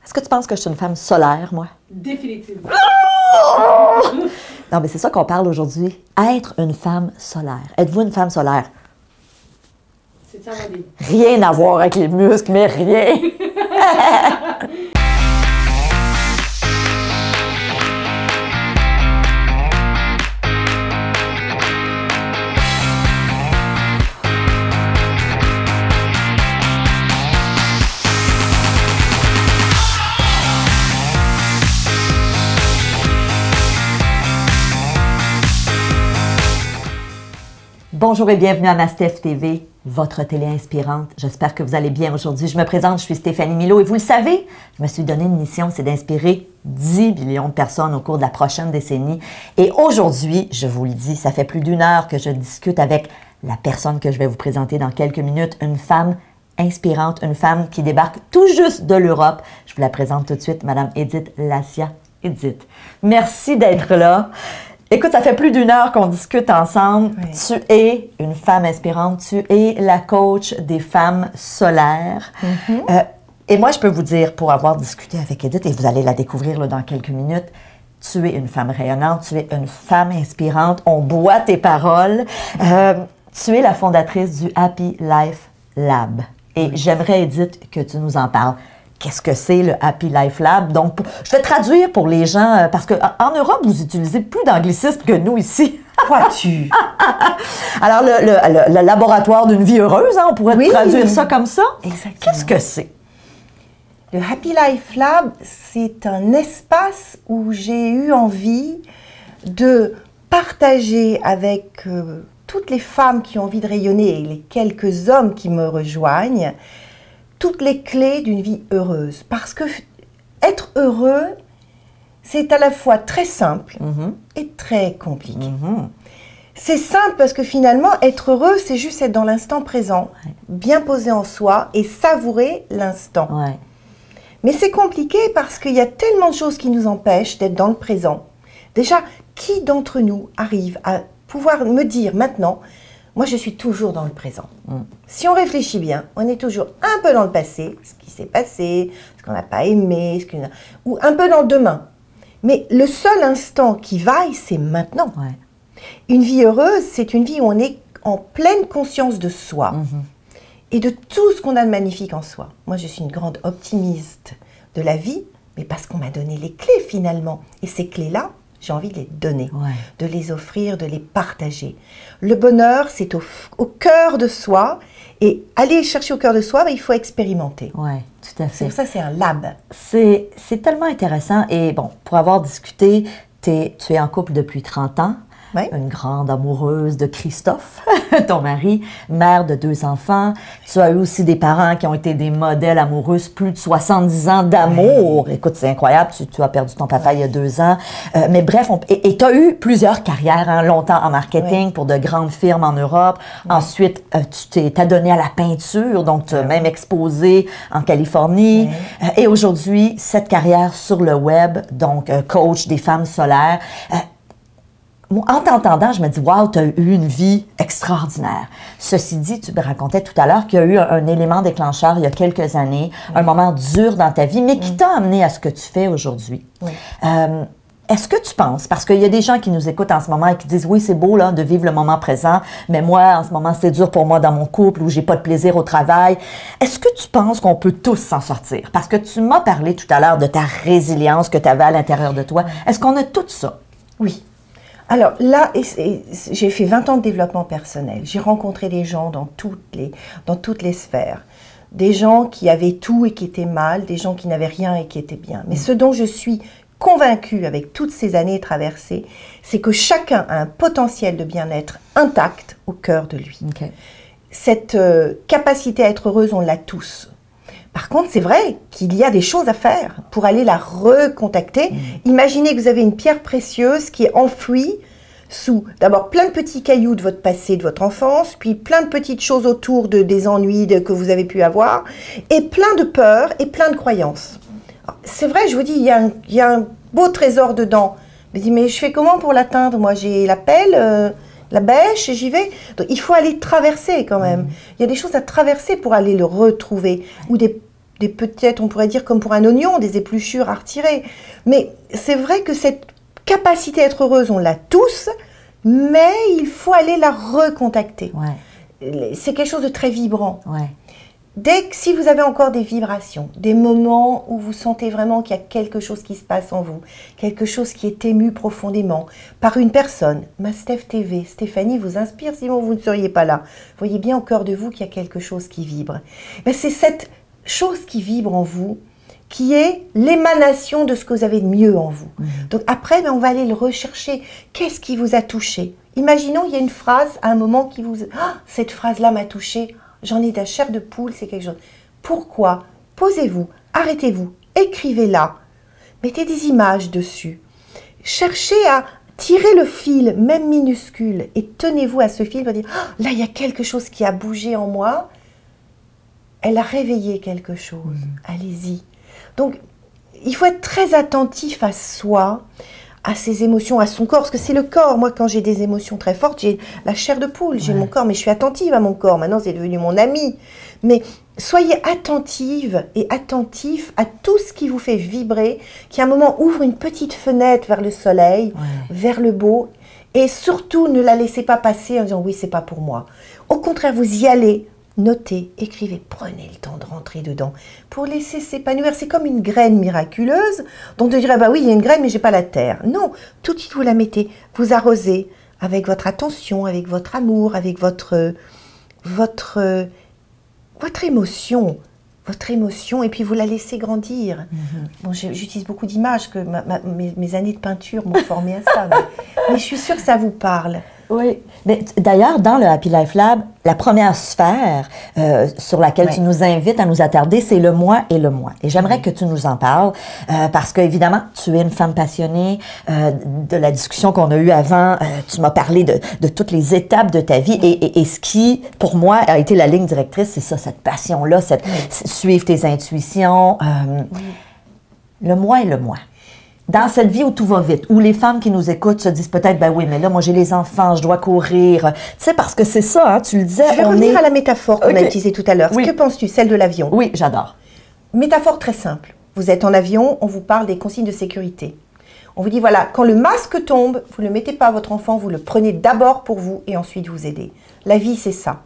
Est-ce que tu penses que je suis une femme solaire, moi? Définitivement. Non, mais c'est ça qu'on parle aujourd'hui. Être une femme solaire. Êtes-vous une femme solaire? C'est ça, mon dit. Rien à voir avec les muscles, mais rien. Bonjour et bienvenue à Mastef TV, votre télé inspirante. J'espère que vous allez bien aujourd'hui. Je me présente, je suis Stéphanie Milot et vous le savez, je me suis donné une mission, c'est d'inspirer 10 millions de personnes au cours de la prochaine décennie. Et aujourd'hui, je vous le dis, ça fait plus d'une heure que je discute avec la personne que je vais vous présenter dans quelques minutes, une femme inspirante, une femme qui débarque tout juste de l'Europe. Je vous la présente tout de suite, Madame Edith Lassia. Edith, merci d'être là. Écoute, ça fait plus d'une heure qu'on discute ensemble. Oui. Tu es une femme inspirante, tu es la coach des femmes solaires. Et moi, je peux vous dire, pour avoir discuté avec Edith, et vous allez la découvrir là, dans quelques minutes, tu es une femme rayonnante, tu es une femme inspirante, on boit tes paroles. Tu es la fondatrice du Happy Life Lab. Et j'aimerais, Edith, que tu nous en parles. Qu'est-ce que c'est le Happy Life Lab? Donc, je vais traduire pour les gens, parce qu'en Europe, vous utilisez plus d'anglicisme que nous ici. Crois-tu? Alors, le laboratoire d'une vie heureuse, hein, on pourrait traduire ça comme ça. Exactement. Qu'est-ce que c'est? Le Happy Life Lab, c'est un espace où j'ai eu envie de partager avec toutes les femmes qui ont envie de rayonner et les quelques hommes qui me rejoignent, toutes les clés d'une vie heureuse. Parce que être heureux, c'est à la fois très simple et très compliqué. C'est simple parce que finalement, être heureux, c'est juste être dans l'instant présent, bien posé en soi et savourer l'instant. Mais c'est compliqué parce qu'il y a tellement de choses qui nous empêchent d'être dans le présent. Déjà, qui d'entre nous arrive à pouvoir me dire maintenant, moi, je suis toujours dans le présent. Si on réfléchit bien, on est toujours un peu dans le passé, ce qui s'est passé, ce qu'on n'a pas aimé, ou un peu dans le demain. Mais le seul instant qui vaille, c'est maintenant. Une vie heureuse, c'est une vie où on est en pleine conscience de soi et de tout ce qu'on a de magnifique en soi. Moi, je suis une grande optimiste de la vie, mais parce qu'on m'a donné les clés finalement. Et ces clés-là, j'ai envie de les donner, de les offrir, de les partager. Le bonheur, c'est au cœur de soi. Et aller chercher au cœur de soi, il faut expérimenter. Oui, tout à fait. C'est pour ça c'est un lab. C'est tellement intéressant. Et bon, pour avoir discuté, tu es en couple depuis 30 ans. Une grande amoureuse de Christophe, ton mari, mère de 2 enfants. Tu as eu aussi des parents qui ont été des modèles amoureux, plus de 70 ans d'amour. Écoute, c'est incroyable, tu as perdu ton papa il y a 2 ans. Mais bref, et tu as eu plusieurs carrières, longtemps en marketing pour de grandes firmes en Europe. Ensuite, tu t'es donné à la peinture, donc tu as même exposé en Californie. Et aujourd'hui, cette carrière sur le web, donc coach des femmes solaires. En t'entendant, je me dis, waouh, tu as eu une vie extraordinaire. Ceci dit, tu me racontais tout à l'heure qu'il y a eu un élément déclencheur il y a quelques années, un moment dur dans ta vie, mais qui t'a amené à ce que tu fais aujourd'hui. Est-ce que tu penses, parce qu'il y a des gens qui nous écoutent en ce moment et qui disent, oui, c'est beau là, de vivre le moment présent, mais moi, en ce moment, c'est dur pour moi dans mon couple où j'ai pas de plaisir au travail. Est-ce que tu penses qu'on peut tous s'en sortir? Parce que tu m'as parlé tout à l'heure de ta résilience que tu avais à l'intérieur de toi. Est-ce qu'on a tout ça? Oui. Alors là, j'ai fait 20 ans de développement personnel. J'ai rencontré des gens dans toutes les sphères. Des gens qui avaient tout et qui étaient mal, des gens qui n'avaient rien et qui étaient bien. Mais ce dont je suis convaincue avec toutes ces années traversées, c'est que chacun a un potentiel de bien-être intact au cœur de lui. Cette capacité à être heureuse, on l'a tous. Par contre, c'est vrai qu'il y a des choses à faire pour aller la recontacter. Imaginez que vous avez une pierre précieuse qui est enfouie sous, d'abord, plein de petits cailloux de votre passé, de votre enfance, puis plein de petites choses autour des ennuis que vous avez pu avoir, et plein de peurs et plein de croyances. C'est vrai, je vous dis, il y a un beau trésor dedans. Mais je fais comment pour l'atteindre? Moi, j'ai la pelle, la bêche et j'y vais. Donc, il faut aller traverser quand même. Il y a des choses à traverser pour aller le retrouver, ou des peut-être, on pourrait dire comme pour un oignon, des épluchures à retirer. Mais c'est vrai que cette capacité à être heureuse, on l'a tous, mais il faut aller la recontacter. Ouais. C'est quelque chose de très vibrant. Ouais. Dès que si vous avez encore des vibrations, des moments où vous sentez vraiment qu'il y a quelque chose qui se passe en vous, quelque chose qui est ému profondément par une personne, ma Steph TV, Stéphanie vous inspire, sinon vous ne seriez pas là. Vous voyez bien au cœur de vous qu'il y a quelque chose qui vibre. Ben, c'est cette chose qui vibre en vous qui est l'émanation de ce que vous avez de mieux en vous. Donc après, ben, on va aller le rechercher. Qu'est-ce qui vous a touché? Imaginons, il y a une phrase à un moment qui vous... Ah, cette phrase-là m'a touché. J'en ai de la chair de poule, c'est quelque chose. Pourquoi? Posez-vous, arrêtez-vous, écrivez-la. Mettez des images dessus. Cherchez à tirer le fil, même minuscule, et tenez-vous à ce fil pour dire ah, là, il y a quelque chose qui a bougé en moi. Elle a réveillé quelque chose. Allez-y. Donc, il faut être très attentif à soi, à ses émotions, à son corps, parce que c'est le corps. Moi, quand j'ai des émotions très fortes, j'ai la chair de poule, j'ai mon corps, mais je suis attentive à mon corps. Maintenant, c'est devenu mon ami. Mais soyez attentive et attentif à tout ce qui vous fait vibrer, qui à un moment ouvre une petite fenêtre vers le soleil, vers le beau, et surtout ne la laissez pas passer en disant oui, c'est pas pour moi. Au contraire, vous y allez. Notez, écrivez, prenez le temps de rentrer dedans pour laisser s'épanouir. C'est comme une graine miraculeuse dont on dirait, bah oui, il y a une graine, mais j'ai pas la terre. Non, tout de suite vous la mettez, vous arrosez avec votre attention, avec votre amour, avec votre émotion, et puis vous la laissez grandir. Bon, j'utilise beaucoup d'images, que mes années de peinture m'ont formé à ça, mais je suis sûre que ça vous parle. Oui, mais d'ailleurs, dans le Happy Life Lab, la première sphère sur laquelle tu nous invites à nous attarder, c'est le moi et le moi. Et j'aimerais que tu nous en parles, parce qu'évidemment, tu es une femme passionnée. De la discussion qu'on a eue avant, tu m'as parlé de toutes les étapes de ta vie. Et ce qui, pour moi, a été la ligne directrice, c'est ça, cette passion-là, suivre tes intuitions. Le moi et le moi. Dans cette vie où tout va vite, où les femmes qui nous écoutent se disent peut-être, ben oui, mais là, moi, j'ai les enfants, je dois courir. Tu sais, parce que c'est ça, hein, tu le disais. Je vais revenir à la métaphore qu'on a utilisée tout à l'heure. Oui. Que penses-tu, celle de l'avion? Oui, j'adore. Métaphore très simple. Vous êtes en avion, on vous parle des consignes de sécurité. On vous dit, voilà, quand le masque tombe, vous ne le mettez pas à votre enfant, vous le prenez d'abord pour vous et ensuite vous aidez. La vie, c'est ça.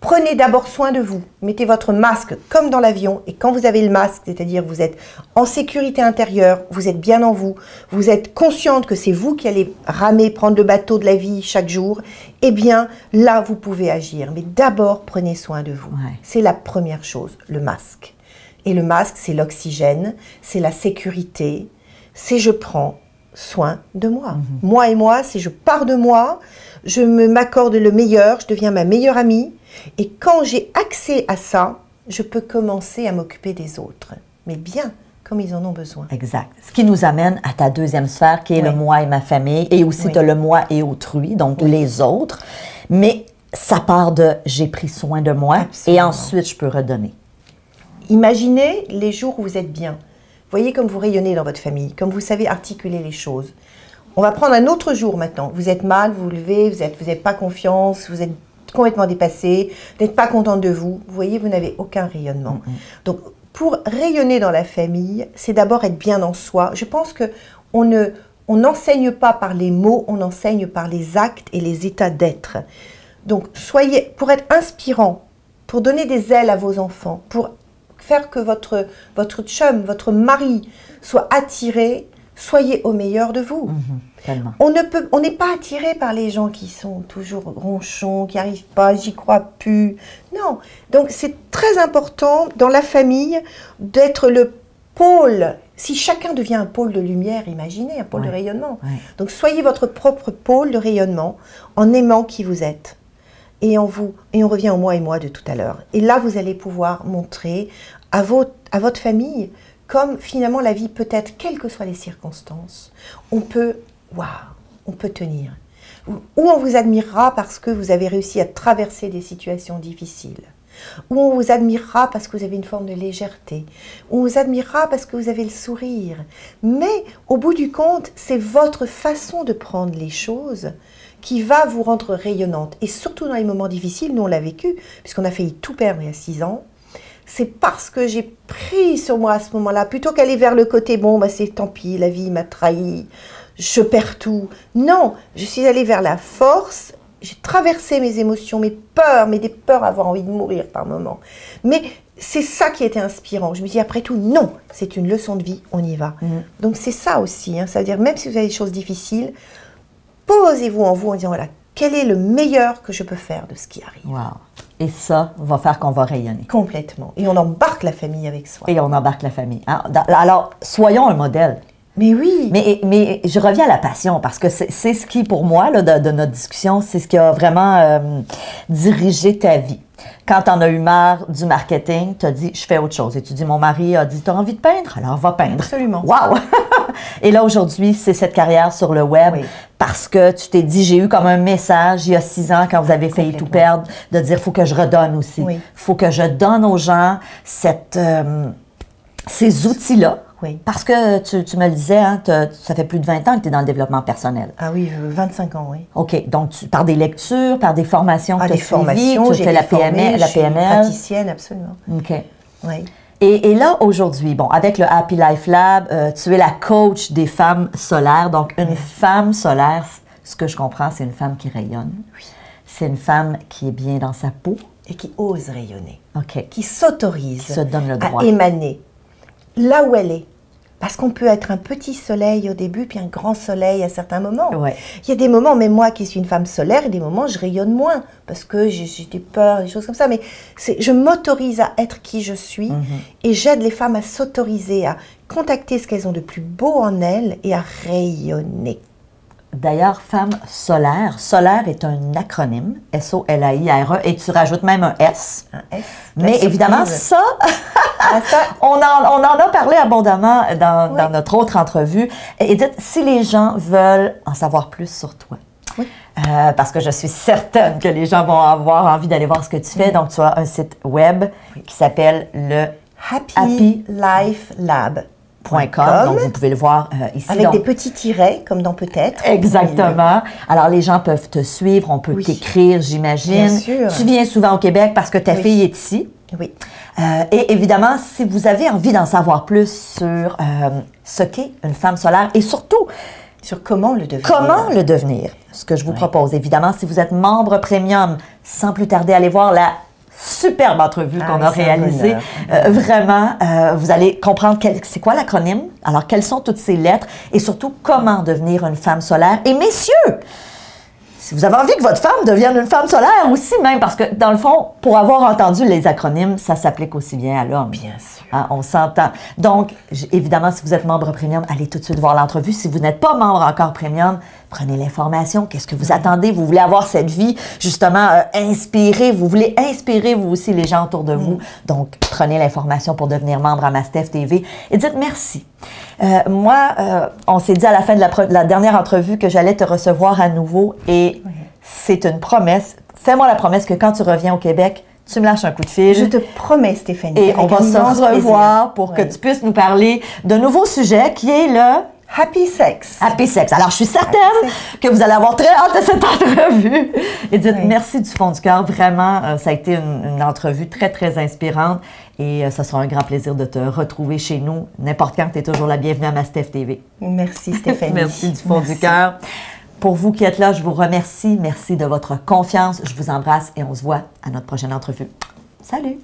Prenez d'abord soin de vous. Mettez votre masque comme dans l'avion. Et quand vous avez le masque, c'est-à-dire vous êtes en sécurité intérieure, vous êtes bien en vous, vous êtes consciente que c'est vous qui allez ramer, prendre le bateau de la vie chaque jour, eh bien, là, vous pouvez agir. Mais d'abord, prenez soin de vous. C'est la première chose, le masque. Et le masque, c'est l'oxygène, c'est la sécurité, c'est je prends soin de moi. Moi et moi, c'est je pars de moi, je m'accorde le meilleur, je deviens ma meilleure amie. Et quand j'ai accès à ça, je peux commencer à m'occuper des autres. Mais bien, comme ils en ont besoin. Exact. Ce qui nous amène à ta deuxième sphère, qui est le moi et ma famille. Et aussi, tu as le moi et autrui, donc les autres. Mais ça part de « j'ai pris soin de moi » et ensuite, je peux redonner. Imaginez les jours où vous êtes bien. Voyez comme vous rayonnez dans votre famille, comme vous savez articuler les choses. On va prendre un autre jour maintenant. Vous êtes mal, vous vous levez, vous n'avez pas confiance, vous êtes complètement dépassé, vous n'êtes pas contente de vous. Vous voyez, vous n'avez aucun rayonnement. Donc, pour rayonner dans la famille, c'est d'abord être bien en soi. Je pense qu'on n'enseigne pas par les mots, on enseigne par les actes et les états d'être. Donc, pour être inspirant, pour donner des ailes à vos enfants, pour faire que votre chum, votre mari soit attiré, soyez au meilleur de vous. On n'est pas attiré par les gens qui sont toujours ronchons, qui n'arrivent pas, j'y crois plus. Non. Donc, c'est très important dans la famille d'être le pôle. Si chacun devient un pôle de lumière, imaginez, un pôle de rayonnement. Donc, soyez votre propre pôle de rayonnement en aimant qui vous êtes. Et on revient au moi et moi de tout à l'heure. Et là, vous allez pouvoir montrer à votre famille comme finalement la vie peut être, quelles que soient les circonstances, on peut tenir. Ou on vous admirera parce que vous avez réussi à traverser des situations difficiles. Ou on vous admirera parce que vous avez une forme de légèreté. Ou on vous admirera parce que vous avez le sourire. Mais au bout du compte, c'est votre façon de prendre les choses qui va vous rendre rayonnante. Et surtout dans les moments difficiles, nous on l'a vécu, puisqu'on a failli tout perdre il y a 6 ans. c'est parce que j'ai pris sur moi à ce moment-là, plutôt qu'aller vers le côté, bon, bah, c'est tant pis, la vie m'a trahi, je perds tout. Non, je suis allée vers la force, j'ai traversé mes émotions, mes peurs, mais des peurs à avoir envie de mourir par moments. Mais c'est ça qui était inspirant. Je me dis, après tout, non, c'est une leçon de vie, on y va. Donc c'est ça aussi, hein, ça veut dire, même si vous avez des choses difficiles, posez-vous en vous en disant, voilà, quel est le meilleur que je peux faire de ce qui arrive. Wow. Et ça va faire qu'on va rayonner. Complètement. Et on embarque la famille avec soi. Et on embarque la famille. Hein? Alors, soyons un modèle. Mais oui. Mais je reviens à la passion, parce que c'est ce qui, pour moi, là, de notre discussion, c'est ce qui a vraiment dirigé ta vie. Quand tu en as eu marre du marketing, tu as dit, je fais autre chose. Et tu dis, mon mari a dit, tu as envie de peindre? Alors, va peindre. Absolument. Wow! Et là, aujourd'hui, c'est cette carrière sur le web, oui, parce que tu t'es dit, j'ai eu comme un message il y a 6 ans, quand vous avez failli tout perdre, de dire, il faut que je redonne aussi. Il faut que je donne aux gens ces outils-là. Oui. Parce que tu me le disais, hein, ça fait plus de 20 ans que tu es dans le développement personnel. Ah oui, 25 ans, oui. OK. Donc, par des lectures, par des formations que tu as suivies, tu fais la PNL. Praticienne, absolument. OK. Oui. Et là, aujourd'hui, bon, avec le Happy Life Lab, tu es la coach des femmes solaires. Donc, une femme solaire, ce que je comprends, c'est une femme qui rayonne. Oui. C'est une femme qui est bien dans sa peau. Et qui ose rayonner. OK. Qui s'autorise qui se donne le droit à émaner là où elle est. Parce qu'on peut être un petit soleil au début, puis un grand soleil à certains moments. Ouais. Il y a des moments, même moi qui suis une femme solaire, il y a des moments où je rayonne moins, parce que j'ai des peurs, des choses comme ça. Mais je m'autorise à être qui je suis, et j'aide les femmes à s'autoriser, à contacter ce qu'elles ont de plus beau en elles, et à rayonner. D'ailleurs, femme solaire, solaire est un acronyme, S-O-L-A-I-R-E, et tu rajoutes même un S. Un S. Mais évidemment, ça, on en a parlé abondamment dans notre autre entrevue. Edith, si les gens veulent en savoir plus sur toi, parce que je suis certaine que les gens vont avoir envie d'aller voir ce que tu fais, donc tu as un site web qui s'appelle le Happy Life Lab. Donc, vous pouvez le voir ici. Avec des petits tirets, comme dans Peut-être. Exactement. Alors, les gens peuvent te suivre, on peut t'écrire, j'imagine. Bien sûr. Tu viens souvent au Québec parce que ta fille est ici. Oui. Et évidemment, si vous avez envie d'en savoir plus sur ce qu'est une femme solaire et surtout, sur comment le devenir. Comment le devenir, ce que je vous propose. Évidemment, si vous êtes membre premium, sans plus tarder, allez voir la superbe entrevue qu'on a réalisée. Vraiment, vous allez comprendre c'est quoi l'acronyme, alors quelles sont toutes ces lettres et surtout comment devenir une femme solaire. Et messieurs, si vous avez envie que votre femme devienne une femme solaire aussi même, parce que dans le fond, pour avoir entendu les acronymes, ça s'applique aussi bien à l'homme. Bien sûr. Hein, on s'entend. Donc, évidemment, si vous êtes membre premium, allez tout de suite voir l'entrevue. Si vous n'êtes pas membre encore premium, prenez l'information. Qu'est-ce que vous attendez? Vous voulez avoir cette vie, justement, inspirée. Vous voulez inspirer, vous aussi, les gens autour de vous. Donc, prenez l'information pour devenir membre à Mastef TV. Et dites merci. On s'est dit à la fin de la dernière entrevue que j'allais te recevoir à nouveau. Et c'est une promesse. Fais-moi la promesse que quand tu reviens au Québec, tu me lâches un coup de fil. Je te promets, Stéphanie. Et on va se revoir pour que tu puisses nous parler d'un nouveau sujet qui est le... Happy Sex. Happy Sex. Alors, je suis certaine que vous allez avoir très hâte de cette entrevue. Edith, merci du fond du cœur. Vraiment, ça a été une entrevue très, très inspirante. Et ça sera un grand plaisir de te retrouver chez nous. N'importe quand, tu es toujours la bienvenue à Mastef TV. Merci, Stéphanie. Merci du fond du cœur. Pour vous qui êtes là, je vous remercie. Merci de votre confiance. Je vous embrasse et on se voit à notre prochaine entrevue. Salut!